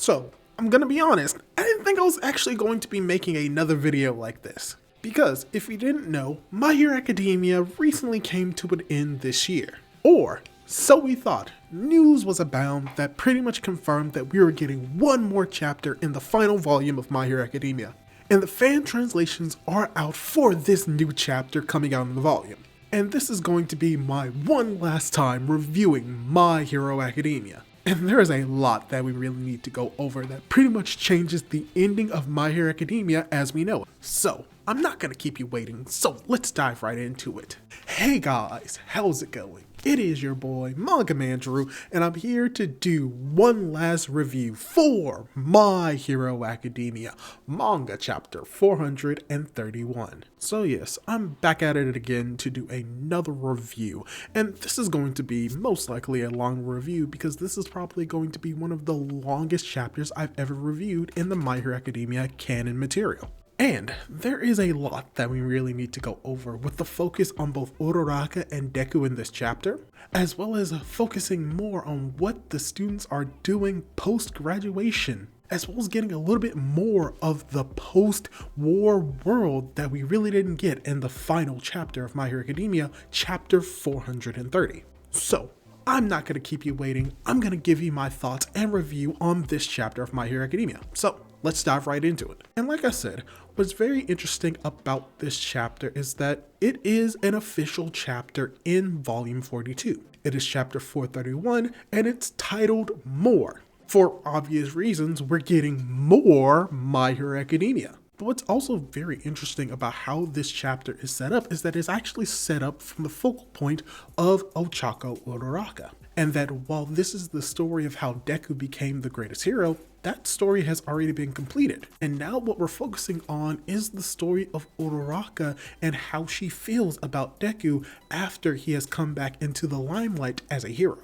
So, I'm gonna be honest, I didn't think I was actually going to be making another video like this. Because, if you didn't know, My Hero Academia recently came to an end this year. Or, so we thought. News was abound that pretty much confirmed that we were getting one more chapter in the final volume of My Hero Academia. And the fan translations are out for this new chapter coming out in the volume. And this is going to be my one last time reviewing My Hero Academia. And there is a lot that we really need to go over that pretty much changes the ending of My Hero Academia as we know it. So, I'm not gonna keep you waiting, so let's dive right into it. Hey guys, how's it going? It is your boy, Manga Man Drew, and I'm here to do one last review for My Hero Academia, Manga Chapter 431. So yes, I'm back at it again to do another review, and this is going to be most likely a long review because this is probably going to be one of the longest chapters I've ever reviewed in the My Hero Academia canon material. And there is a lot that we really need to go over with the focus on both Uraraka and Deku in this chapter, as well as focusing more on what the students are doing post-graduation, as well as getting a little bit more of the post-war world that we really didn't get in the final chapter of My Hero Academia, chapter 430. So, I'm not going to keep you waiting. I'm going to give you my thoughts and review on this chapter of My Hero Academia. So, let's dive right into it. And like I said, what's very interesting about this chapter is that it is an official chapter in volume 42. It is chapter 431 and it's titled More. For obvious reasons, we're getting more My Hero Academia. But what's also very interesting about how this chapter is set up is that it's actually set up from the focal point of Ochako Uraraka. And that while this is the story of how Deku became the greatest hero, that story has already been completed. And now what we're focusing on is the story of Uraraka and how she feels about Deku after he has come back into the limelight as a hero.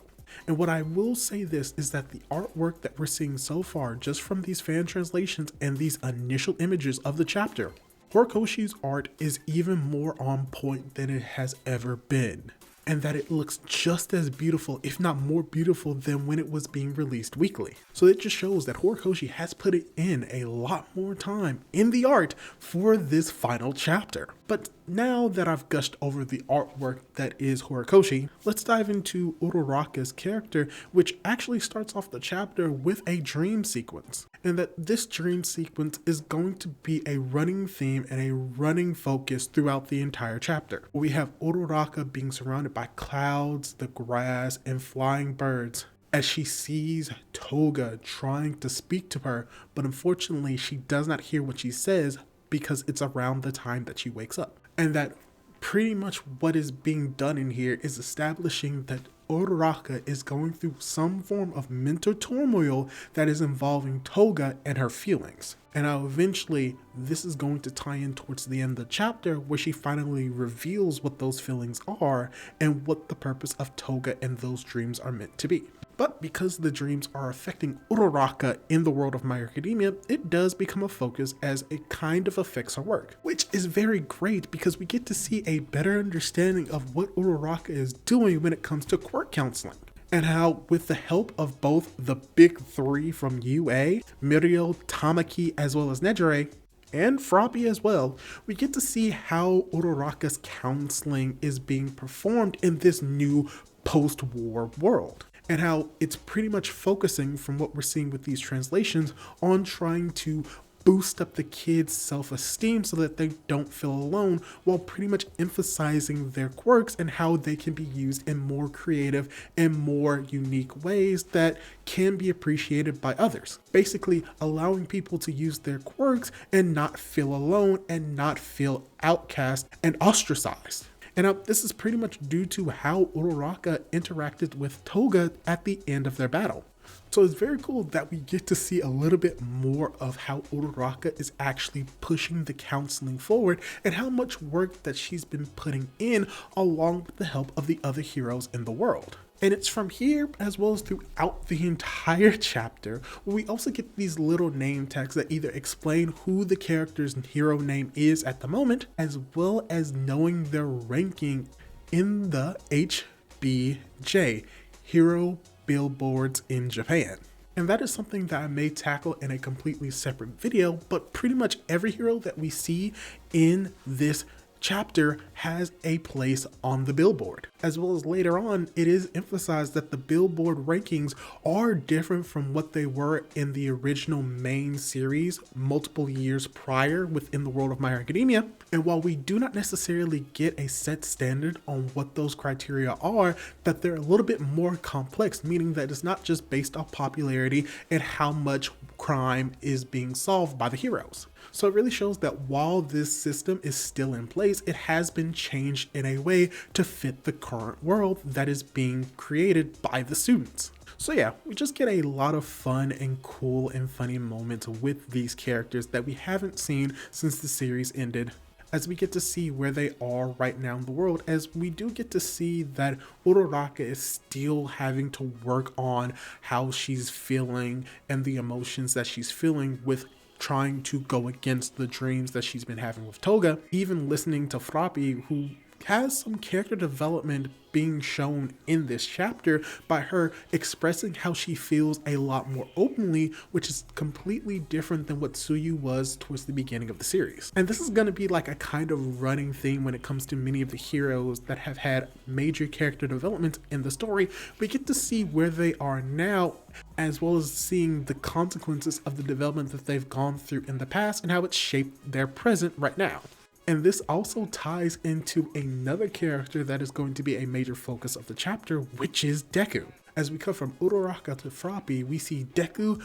And what I will say this is that the artwork that we're seeing so far, just from these fan translations and these initial images of the chapter, Horikoshi's art is even more on point than it has ever been. And that it looks just as beautiful, if not more beautiful than when it was being released weekly. So it just shows that Horikoshi has put it in a lot more time in the art for this final chapter. But now that I've gushed over the artwork that is Horikoshi, let's dive into Uraraka's character, which actually starts off the chapter with a dream sequence. And that this dream sequence is going to be a running theme and a running focus throughout the entire chapter. We have Uraraka being surrounded by clouds, the grass, and flying birds as she sees Toga trying to speak to her, but unfortunately she does not hear what she says because it's around the time that she wakes up. And that pretty much what is being done in here is establishing that Uraraka is going through some form of mental turmoil that is involving Toga and her feelings. And now eventually this is going to tie in towards the end of the chapter where she finally reveals what those feelings are and what the purpose of Toga and those dreams are meant to be. But because the dreams are affecting Uraraka in the world of My Hero Academia, it does become a focus as it kind of affects her work, which is very great because we get to see a better understanding of what Uraraka is doing when it comes to quirk counseling. And how, with the help of both the big three from UA, Mirio, Tamaki, as well as Nejire, and Froppy as well, we get to see how Uraraka's counseling is being performed in this new post-war world. And how it's pretty much focusing, from what we're seeing with these translations, on trying to boost up the kids' self-esteem so that they don't feel alone, while pretty much emphasizing their quirks and how they can be used in more creative and more unique ways that can be appreciated by others. Basically allowing people to use their quirks and not feel alone and not feel outcast and ostracized. And now this is pretty much due to how Uraraka interacted with Toga at the end of their battle. So it's very cool that we get to see a little bit more of how Uraraka is actually pushing the counseling forward and how much work that she's been putting in along with the help of the other heroes in the world. And it's from here, as well as throughout the entire chapter, where we also get these little name tags that either explain who the character's hero name is at the moment, as well as knowing their ranking in the HBJ, Hero Billboards in Japan. And that is something that I may tackle in a completely separate video, but pretty much every hero that we see in this chapter has a place on the billboard. As well as later on, it is emphasized that the billboard rankings are different from what they were in the original main series multiple years prior within the world of My Hero Academia. And while we do not necessarily get a set standard on what those criteria are, that they're a little bit more complex, meaning that it's not just based off popularity and how much crime is being solved by the heroes. So it really shows that while this system is still in place, it has been changed in a way to fit the current world that is being created by the students. So yeah, we just get a lot of fun and cool and funny moments with these characters that we haven't seen since the series ended, as we get to see where they are right now in the world, as we do get to see that Uraraka is still having to work on how she's feeling and the emotions that she's feeling with trying to go against the dreams that she's been having with Toga. Even listening to Frappi, who has some character development being shown in this chapter by her expressing how she feels a lot more openly, which is completely different than what Tsuyu was towards the beginning of the series. And this is going to be like a kind of running theme when it comes to many of the heroes that have had major character development in the story. We get to see where they are now, as well as seeing the consequences of the development that they've gone through in the past and how it's shaped their present right now. And this also ties into another character that is going to be a major focus of the chapter, which is Deku. As we come from Uraraka to Frappi, we see Deku,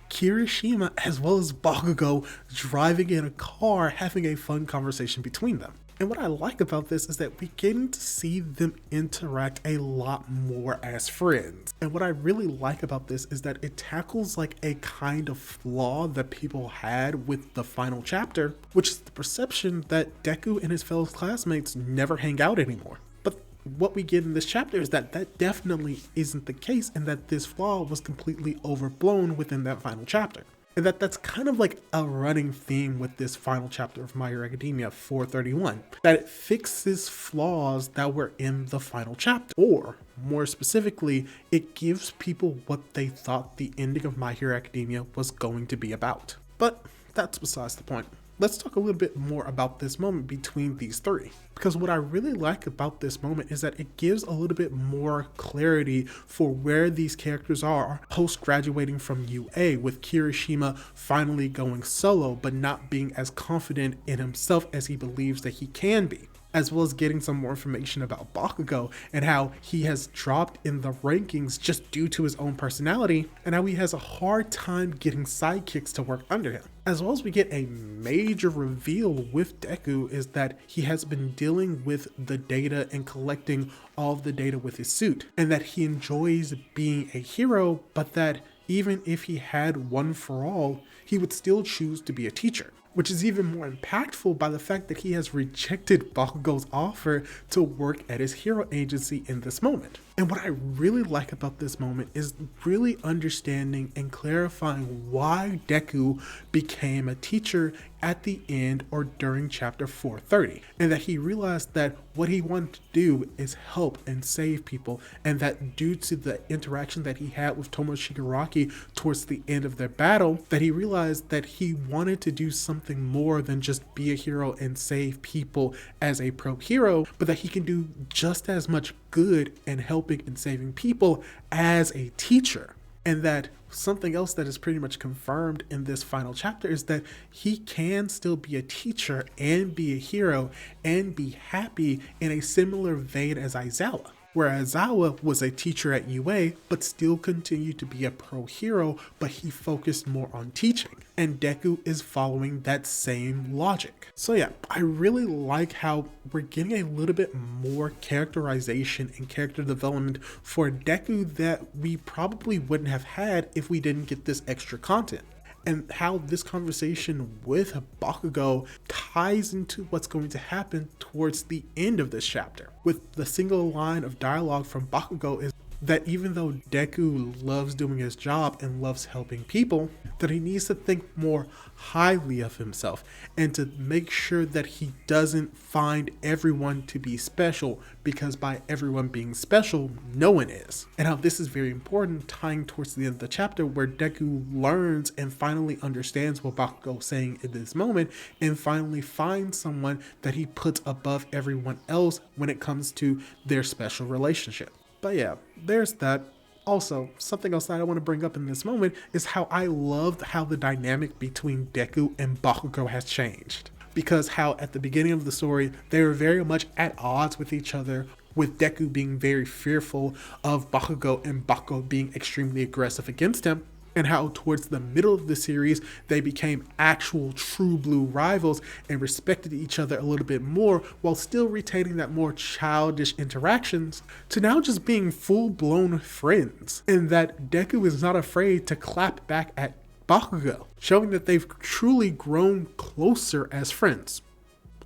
Kirishima, as well as Bakugo driving in a car, having a fun conversation between them. And what I like about this is that we get to see them interact a lot more as friends. And what I really like about this is that it tackles like a kind of flaw that people had with the final chapter, which is the perception that Deku and his fellow classmates never hang out anymore. But what we get in this chapter is that that definitely isn't the case, and that this flaw was completely overblown within that final chapter. And that's kind of like a running theme with this final chapter of My Hero Academia 431, that it fixes flaws that were in the final chapter. Or, more specifically, it gives people what they thought the ending of My Hero Academia was going to be about. But that's besides the point. Let's talk a little bit more about this moment between these three. Because what I really like about this moment is that it gives a little bit more clarity for where these characters are post-graduating from UA, with Kirishima finally going solo but not being as confident in himself as he believes that he can be. As well as getting some more information about Bakugo and how he has dropped in the rankings just due to his own personality, and how he has a hard time getting sidekicks to work under him. As well as we get a major reveal with Deku is that he has been dealing with the data and collecting all of the data with his suit, and that he enjoys being a hero, but that even if he had one for all, he would still choose to be a teacher. Which is even more impactful by the fact that he has rejected Bakugo's offer to work at his hero agency in this moment. And what I really like about this moment is really understanding and clarifying why Deku became a teacher at the end or during chapter 430. And that he realized that what he wanted to do is help and save people, and that due to the interaction that he had with Tomo Shigaraki towards the end of their battle, that he realized that he wanted to do something more than just be a hero and save people as a pro hero, but that he can do just as much good and helping and saving people as a teacher. And that something else that is pretty much confirmed in this final chapter is that he can still be a teacher and be a hero and be happy in a similar vein as Aizawa. Where Aizawa was a teacher at UA, but still continued to be a pro hero, but he focused more on teaching. And Deku is following that same logic. So yeah, I really like how we're getting a little bit more characterization and character development for Deku that we probably wouldn't have had if we didn't get this extra content. And how this conversation with Bakugo ties into what's going to happen towards the end of this chapter. With the single line of dialogue from Bakugo is, that even though Deku loves doing his job and loves helping people, that he needs to think more highly of himself and to make sure that he doesn't find everyone to be special, because by everyone being special, no one is. And how this is very important, tying towards the end of the chapter where Deku learns and finally understands what Bakugo is saying in this moment, and finally finds someone that he puts above everyone else when it comes to their special relationship. But yeah, there's that. Also, something else that I want to bring up in this moment is how I loved how the dynamic between Deku and Bakugo has changed. Because how at the beginning of the story, they were very much at odds with each other, with Deku being very fearful of Bakugo and Bakugo being extremely aggressive against him. And how towards the middle of the series, they became actual true blue rivals and respected each other a little bit more while still retaining that more childish interactions, to now just being full-blown friends. And that Deku is not afraid to clap back at Bakugo, showing that they've truly grown closer as friends.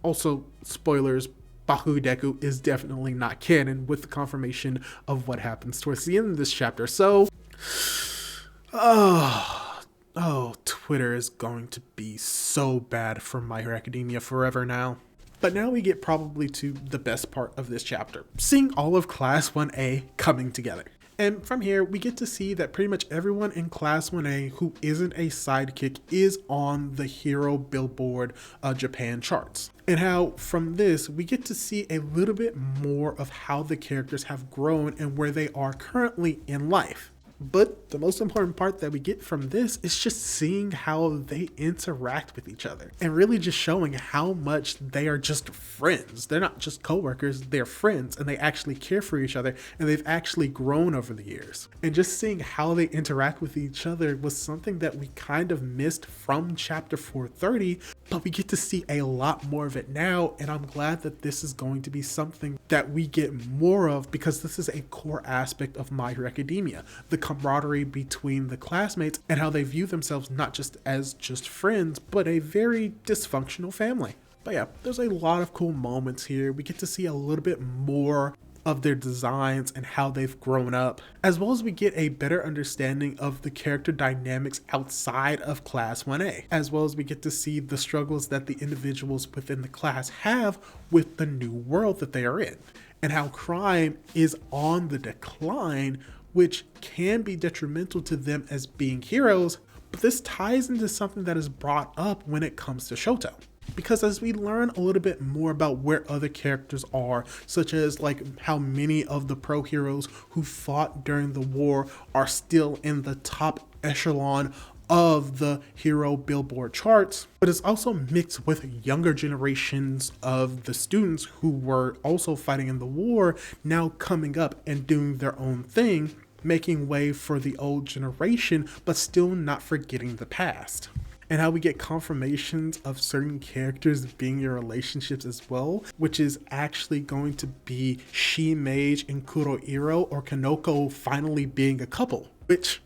Also, spoilers, Bakugo Deku is definitely not canon, with the confirmation of what happens towards the end of this chapter. So, Twitter is going to be so bad for My Hero Academia forever now. But now we get probably to the best part of this chapter, seeing all of Class 1A coming together. And from here, we get to see that pretty much everyone in Class 1A who isn't a sidekick is on the Hero Billboard Japan charts. And how from this, we get to see a little bit more of how the characters have grown and where they are currently in life. But the most important part that we get from this is just seeing how they interact with each other and really just showing how much they are just friends. They're not just coworkers, they're friends, and they actually care for each other, and they've actually grown over the years. And just seeing how they interact with each other was something that we kind of missed from chapter 430, but we get to see a lot more of it now, and I'm glad that this is going to be something that we get more of, because this is a core aspect of My Hero Academia. The camaraderie between the classmates and how they view themselves not just as just friends, but a very dysfunctional family. But yeah, there's a lot of cool moments here. We get to see a little bit more of their designs and how they've grown up, as well as we get a better understanding of the character dynamics outside of Class 1A, as well as we get to see the struggles that the individuals within the class have with the new world that they are in, and how crime is on the decline, which can be detrimental to them as being heroes. But this ties into something that is brought up when it comes to Shoto. Because as we learn a little bit more about where other characters are, such as like how many of the pro heroes who fought during the war are still in the top echelon of the Hero Billboard charts, but it's also mixed with younger generations of the students who were also fighting in the war now coming up and doing their own thing, making way for the old generation, but still not forgetting the past. And how we get confirmations of certain characters being in relationships as well, which is actually going to be Shi-Mage and Kurohiro or Kanoko finally being a couple, which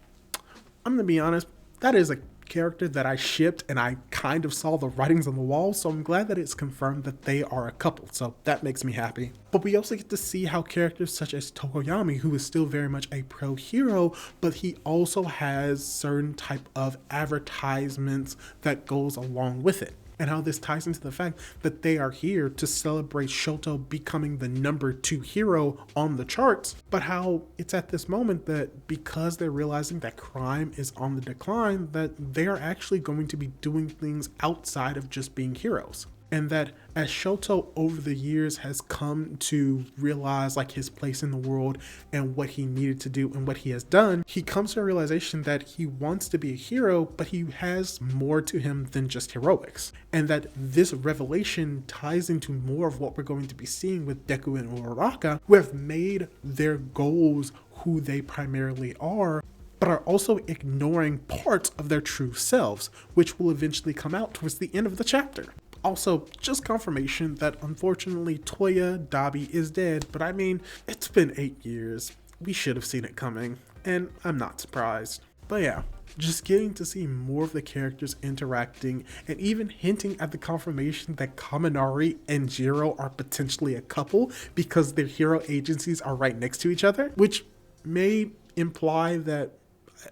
I'm gonna be honest, that is a character that I shipped and I kind of saw the writings on the wall, so I'm glad that it's confirmed that they are a couple, so that makes me happy. But we also get to see how characters such as Tokoyami, who is still very much a pro hero, but he also has certain type of advertisements that goes along with it. And how this ties into the fact that they are here to celebrate Shoto becoming the number 2 hero on the charts, but how it's at this moment that because they're realizing that crime is on the decline, that they are actually going to be doing things outside of just being heroes. And that as Shoto over the years has come to realize like his place in the world and what he needed to do and what he has done, he comes to a realization that he wants to be a hero, but he has more to him than just heroics. And that this revelation ties into more of what we're going to be seeing with Deku and Uraraka, who have made their goals who they primarily are, but are also ignoring parts of their true selves, which will eventually come out towards the end of the chapter. Also, just confirmation that unfortunately Toya Dabi is dead, but I mean, it's been 8 years. We should have seen it coming, and I'm not surprised. But yeah, just getting to see more of the characters interacting and even hinting at the confirmation that Kaminari and Jiro are potentially a couple because their hero agencies are right next to each other, which may imply that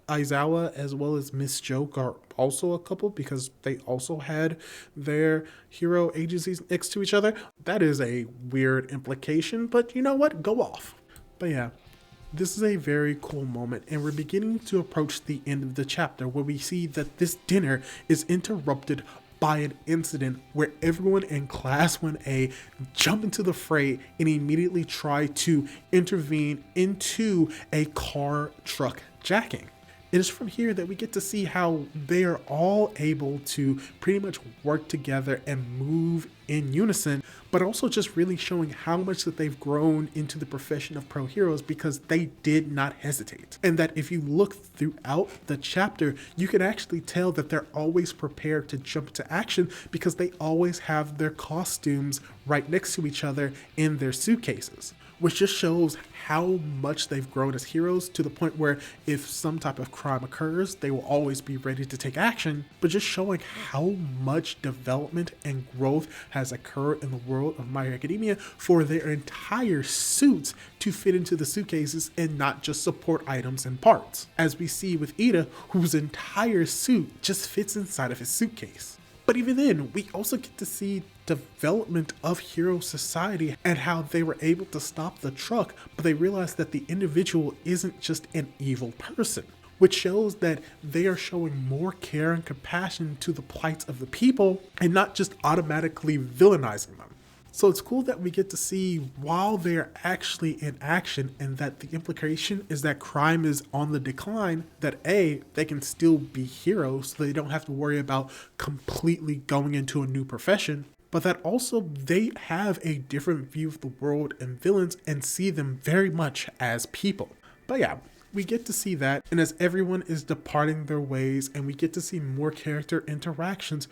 Aizawa as well as Miss Joke are also a couple because they also had their hero agencies next to each other. That is a weird implication, but you know what? Go off. But yeah, this is a very cool moment, and we're beginning to approach the end of the chapter where we see that this dinner is interrupted by an incident where everyone in Class 1A jump into the fray and immediately try to intervene into a car truck jacking. It is from here that we get to see how they are all able to pretty much work together and move in unison, but also just really showing how much that they've grown into the profession of pro heroes because they did not hesitate. And that if you look throughout the chapter, you can actually tell that they're always prepared to jump into action because they always have their costumes right next to each other in their suitcases, which just shows how much they've grown as heroes to the point where if some type of crime occurs, they will always be ready to take action, but just showing how much development and growth has occurred in the world of My Hero Academia for their entire suits to fit into the suitcases and not just support items and parts. As we see with Ida, whose entire suit just fits inside of his suitcase. But even then, we also get to see development of hero society and how they were able to stop the truck, but they realized that the individual isn't just an evil person, which shows that they are showing more care and compassion to the plights of the people and not just automatically villainizing them. So it's cool that we get to see while they're actually in action, and that the implication is that crime is on the decline, that A, they can still be heroes so they don't have to worry about completely going into a new profession, but that also they have a different view of the world and villains and see them very much as people. But yeah, we get to see that, and as everyone is departing their ways and we get to see more character interactions,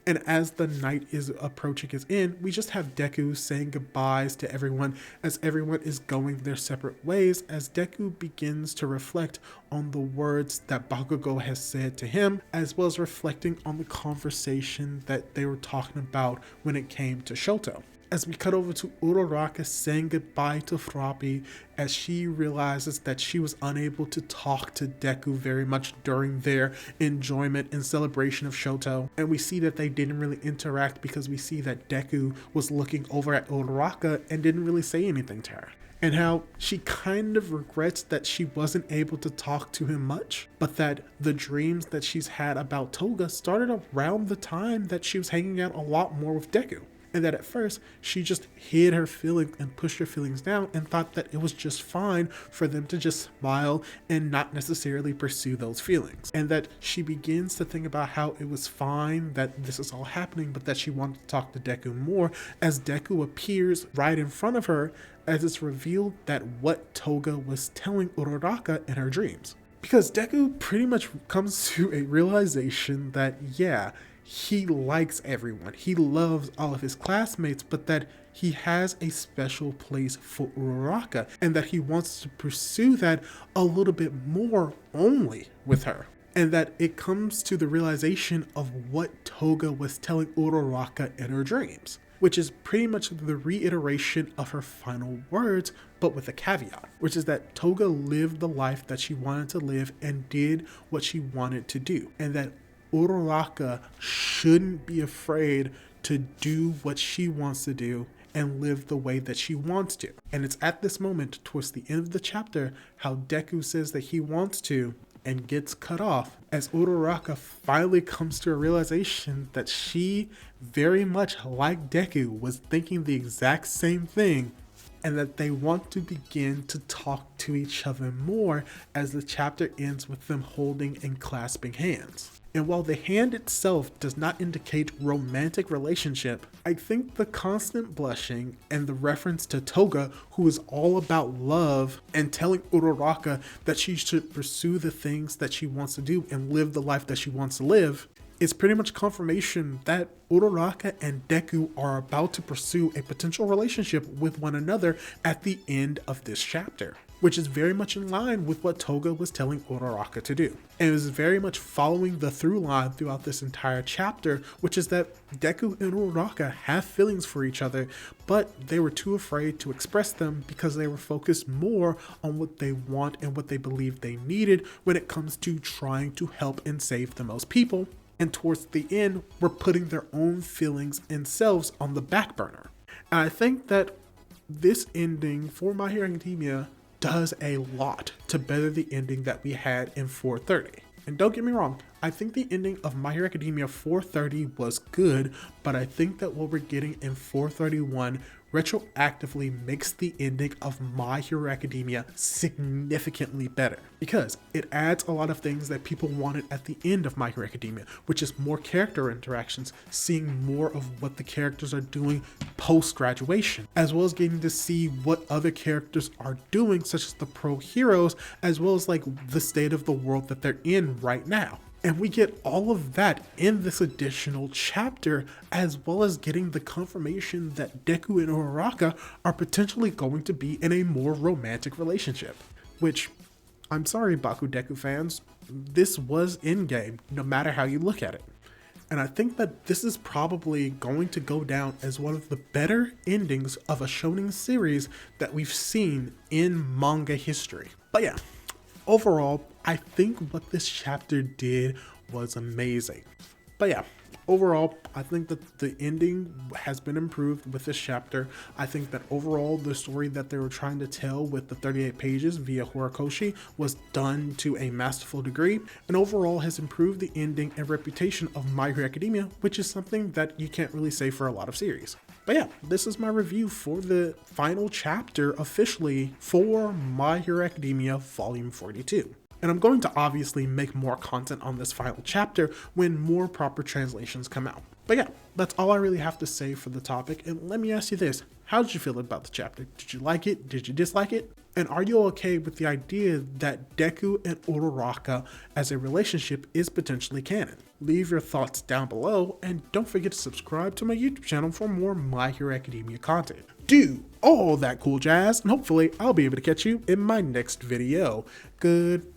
and as the night is approaching its end, we just have Deku saying goodbyes to everyone as everyone is going their separate ways, as Deku begins to reflect on the words that Bakugo has said to him, as well as reflecting on the conversation that they were talking about when it came to Shoto. As we cut over to Uraraka saying goodbye to Froppy as she realizes that she was unable to talk to Deku very much during their enjoyment and celebration of Shoto. And we see that they didn't really interact because we see that Deku was looking over at Uraraka and didn't really say anything to her. And how she kind of regrets that she wasn't able to talk to him much, but that the dreams that she's had about Toga started around the time that she was hanging out a lot more with Deku. And that at first, she just hid her feelings and pushed her feelings down and thought that it was just fine for them to just smile and not necessarily pursue those feelings. And that she begins to think about how it was fine that this is all happening, but that she wanted to talk to Deku more as Deku appears right in front of her as it's revealed that what Toga was telling Uraraka in her dreams. Because Deku pretty much comes to a realization that, yeah, he likes everyone. He loves all of his classmates, but that he has a special place for Uraraka and that he wants to pursue that a little bit more only with her. And that it comes to the realization of what Toga was telling Uraraka in her dreams, which is pretty much the reiteration of her final words, but with a caveat, which is that Toga lived the life that she wanted to live and did what she wanted to do, and that Uraraka shouldn't be afraid to do what she wants to do and live the way that she wants to. And it's at this moment, towards the end of the chapter, how Deku says that he wants to and gets cut off as Uraraka finally comes to a realization that she, very much like Deku, was thinking the exact same thing, and that they want to begin to talk to each other more as the chapter ends with them holding and clasping hands. And while the hand itself does not indicate romantic relationship, I think the constant blushing and the reference to Toga, who is all about love, and telling Uraraka that she should pursue the things that she wants to do and live the life that she wants to live, is pretty much confirmation that Uraraka and Deku are about to pursue a potential relationship with one another at the end of this chapter. which is very much in line with what Toga was telling Uraraka to do. And it was very much following the through line throughout this entire chapter, which is that Deku and Uraraka have feelings for each other, but they were too afraid to express them because they were focused more on what they want and what they believe they needed when it comes to trying to help and save the most people. And towards the end, were putting their own feelings and selves on the back burner. And I think that this ending for My Hero Academia does a lot to better the ending that we had in 430. And don't get me wrong, I think the ending of My Hero Academia 430 was good, but I think that what we're getting in 431 retroactively makes the ending of My Hero Academia significantly better, because it adds a lot of things that people wanted at the end of My Hero Academia, which is more character interactions, seeing more of what the characters are doing post-graduation, as well as getting to see what other characters are doing, such as the pro heroes, as well as like the state of the world that they're in right now. And we get all of that in this additional chapter, as well as getting the confirmation that Deku and Uraraka are potentially going to be in a more romantic relationship. Which, I'm sorry Bakudeku fans, this was in-game, no matter how you look at it. And I think that this is probably going to go down as one of the better endings of a shonen series that we've seen in manga history. But yeah, overall, I think what this chapter did was amazing. But yeah, overall, I think that the ending has been improved with this chapter. I think that overall, the story that they were trying to tell with the 38 pages via Horikoshi was done to a masterful degree, and overall has improved the ending and reputation of My Hero Academia, which is something that you can't really say for a lot of series. But yeah, this is my review for the final chapter officially for My Hero Academia Volume 42. And I'm going to obviously make more content on this final chapter when more proper translations come out. But yeah, that's all I really have to say for the topic. And let me ask you this, how did you feel about the chapter? Did you like it? Did you dislike it? And are you okay with the idea that Deku and Uraraka as a relationship is potentially canon? Leave your thoughts down below, and don't forget to subscribe to my YouTube channel for more My Hero Academia content. Do all that cool jazz, and hopefully I'll be able to catch you in my next video. Goodbye!